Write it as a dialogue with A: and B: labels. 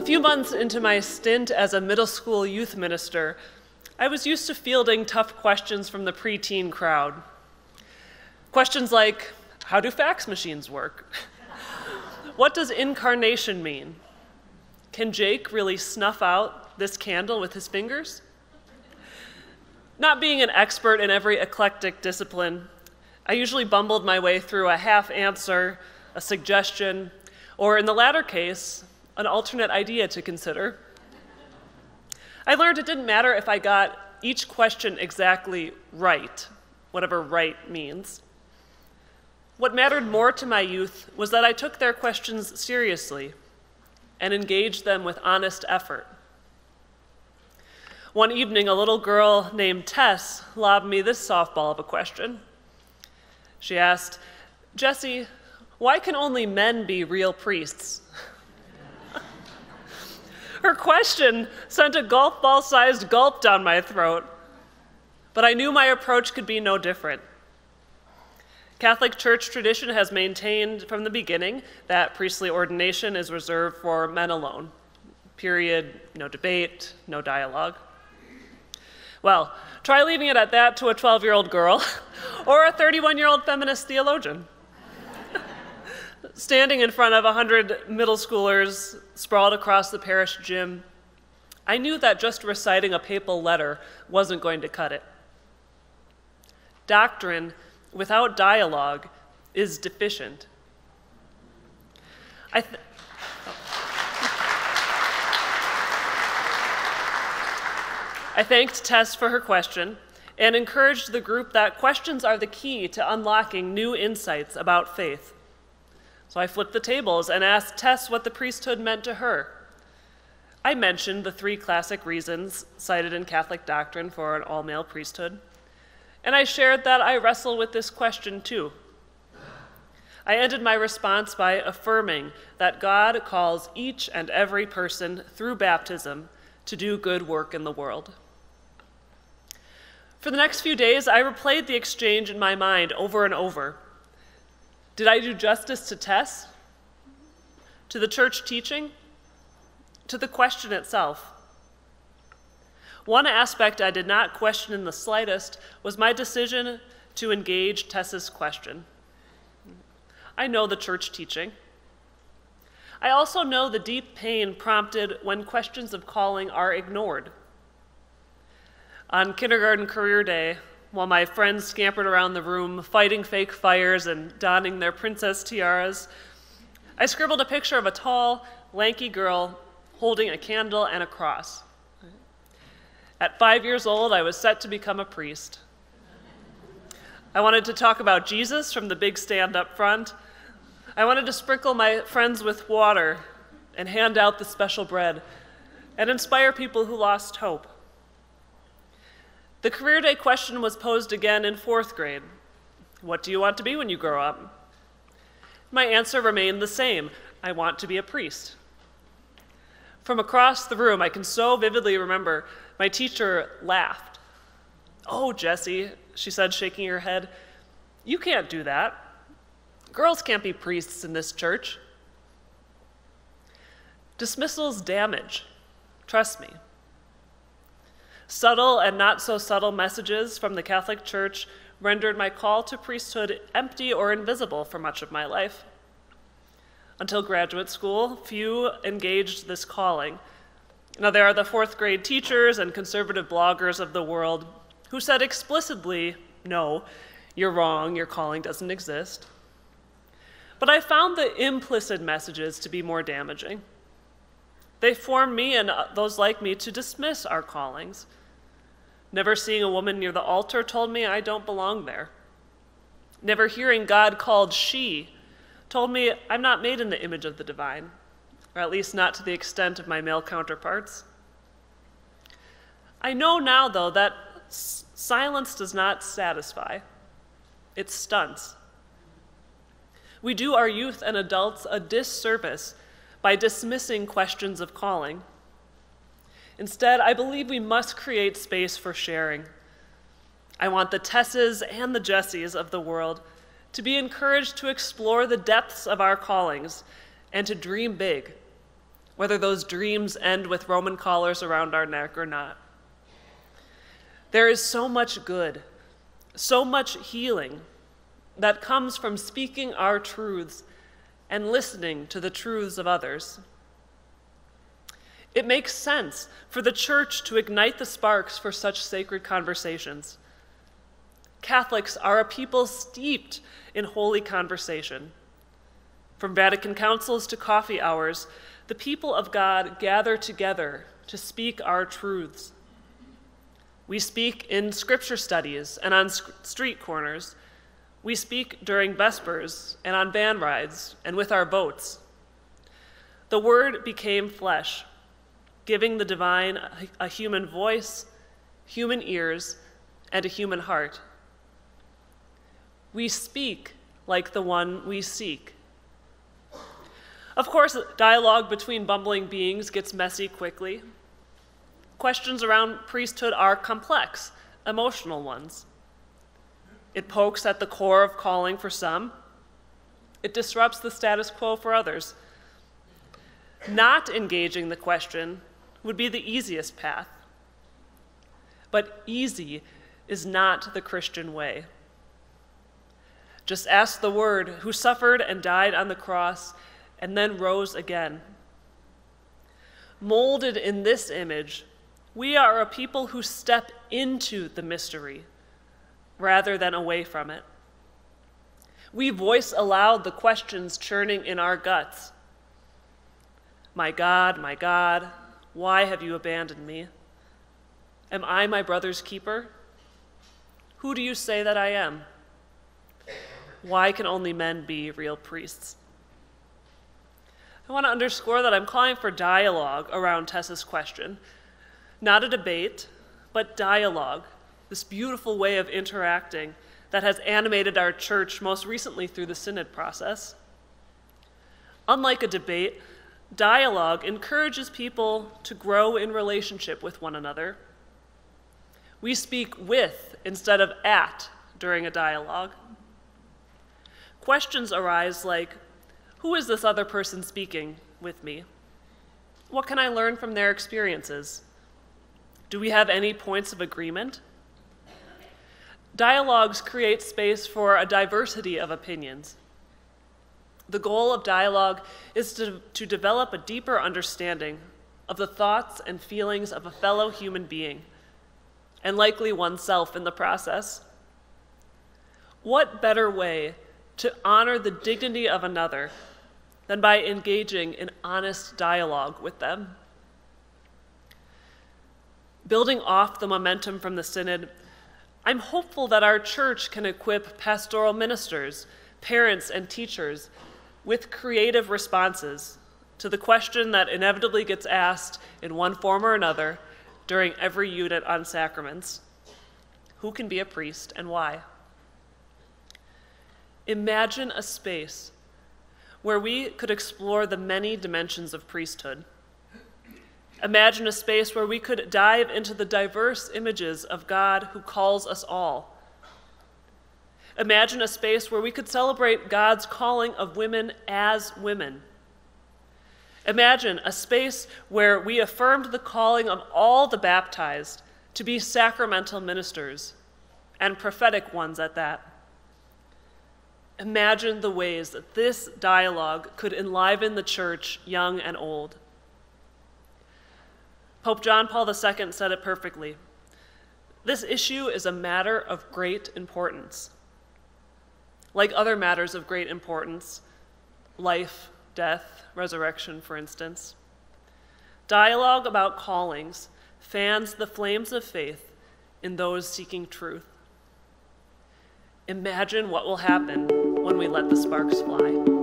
A: few months into my stint as a middle school youth minister, I was used to fielding tough questions from the preteen crowd. Questions like, how do fax machines work? What does incarnation mean? Can Jake really snuff out this candle with his fingers? Not being an expert in every eclectic discipline, I usually bumbled my way through a half answer, a suggestion, or in the latter case, an alternate idea to consider. I learned it didn't matter if I got each question exactly right, whatever right means. What mattered more to my youth was that I took their questions seriously and engaged them with honest effort. One evening, a little girl named Tess lobbed me this softball of a question. She asked, "Jessie, why can only men be real priests?" Her question sent a golf ball-sized gulp down my throat, but I knew my approach could be no different. Catholic Church tradition has maintained from the beginning that priestly ordination is reserved for men alone. Period, no debate, no dialogue. Well, try leaving it at that to a 12-year-old girl or a 31-year-old feminist theologian. Standing in front of 100 middle schoolers sprawled across the parish gym, I knew that just reciting a papal letter wasn't going to cut it. Doctrine without dialogue is deficient. I thanked Tess for her question and encouraged the group that questions are the key to unlocking new insights about faith. So I flipped the tables and asked Tess what the priesthood meant to her. I mentioned the 3 classic reasons cited in Catholic doctrine for an all-male priesthood, and I shared that I wrestle with this question too. I ended my response by affirming that God calls each and every person through baptism to do good work in the world. For the next few days, I replayed the exchange in my mind over and over. Did I do justice to Tess? To the church teaching? To the question itself? One aspect I did not question in the slightest was my decision to engage Tess's question. I know the church teaching. I also know the deep pain prompted when questions of calling are ignored. On kindergarten career day, while my friends scampered around the room, fighting fake fires and donning their princess tiaras, I scribbled a picture of a tall, lanky girl holding a candle and a cross. At 5 years old, I was set to become a priest. I wanted to talk about Jesus from the big stand up front. I wanted to sprinkle my friends with water and hand out the special bread and inspire people who lost hope. The career day question was posed again in 4th grade. What do you want to be when you grow up? My answer remained the same. I want to be a priest. From across the room, I can so vividly remember my teacher laughed. "Oh, Jessie," she said, shaking her head, "you can't do that. Girls can't be priests in this church." Dismissals damage. Trust me. Subtle and not so subtle messages from the Catholic Church rendered my call to priesthood empty or invisible for much of my life. Until graduate school, few engaged this calling. Now, there are the 4th grade teachers and conservative bloggers of the world who said explicitly, "No, you're wrong, your calling doesn't exist." But I found the implicit messages to be more damaging. They formed me and those like me to dismiss our callings. Never seeing a woman near the altar told me I don't belong there. Never hearing God called she told me I'm not made in the image of the divine, or at least not to the extent of my male counterparts. I know now, though, that silence does not satisfy. It stunts. We do our youth and adults a disservice by dismissing questions of calling. Instead, I believe we must create space for sharing. I want the Tesses and the Jessies of the world to be encouraged to explore the depths of our callings and to dream big, whether those dreams end with Roman collars around our neck or not. There is so much good, so much healing that comes from speaking our truths and listening to the truths of others. It makes sense for the church to ignite the sparks for such sacred conversations. Catholics are a people steeped in holy conversation. From Vatican councils to coffee hours, the people of God gather together to speak our truths. We speak in scripture studies and on street corners. We speak during vespers and on van rides and with our boats. The Word became flesh, giving the divine a human voice, human ears, and a human heart. We speak like the one we seek. Of course, dialogue between bumbling beings gets messy quickly. Questions around priesthood are complex, emotional ones. It pokes at the core of calling for some. It disrupts the status quo for others. Not engaging the question would be the easiest path. But easy is not the Christian way. Just ask the Word who suffered and died on the cross and then rose again. Molded in this image, we are a people who step into the mystery rather than away from it. We voice aloud the questions churning in our guts. My God, why have you abandoned me? Am I my brother's keeper? Who do you say that I am? Why can only men be real priests? I want to underscore that I'm calling for dialogue around Tessa's question. Not a debate, but dialogue, this beautiful way of interacting that has animated our church most recently through the synod process. Unlike a debate, dialogue encourages people to grow in relationship with one another. We speak with instead of at during a dialogue. Questions arise like, who is this other person speaking with me? What can I learn from their experiences? Do we have any points of agreement? Dialogues create space for a diversity of opinions. The goal of dialogue is to develop a deeper understanding of the thoughts and feelings of a fellow human being, and likely oneself in the process. What better way to honor the dignity of another than by engaging in honest dialogue with them? Building off the momentum from the synod, I'm hopeful that our church can equip pastoral ministers, parents, and teachers with creative responses to the question that inevitably gets asked in one form or another during every unit on sacraments: who can be a priest and why? Imagine a space where we could explore the many dimensions of priesthood. Imagine a space where we could dive into the diverse images of God who calls us all. Imagine a space where we could celebrate God's calling of women as women. Imagine a space where we affirmed the calling of all the baptized to be sacramental ministers, and prophetic ones at that. Imagine the ways that this dialogue could enliven the church, young and old. Pope John Paul II said it perfectly. This issue is a matter of great importance. Like other matters of great importance, life, death, resurrection, for instance, dialogue about callings fans the flames of faith in those seeking truth. Imagine what will happen when we let the sparks fly.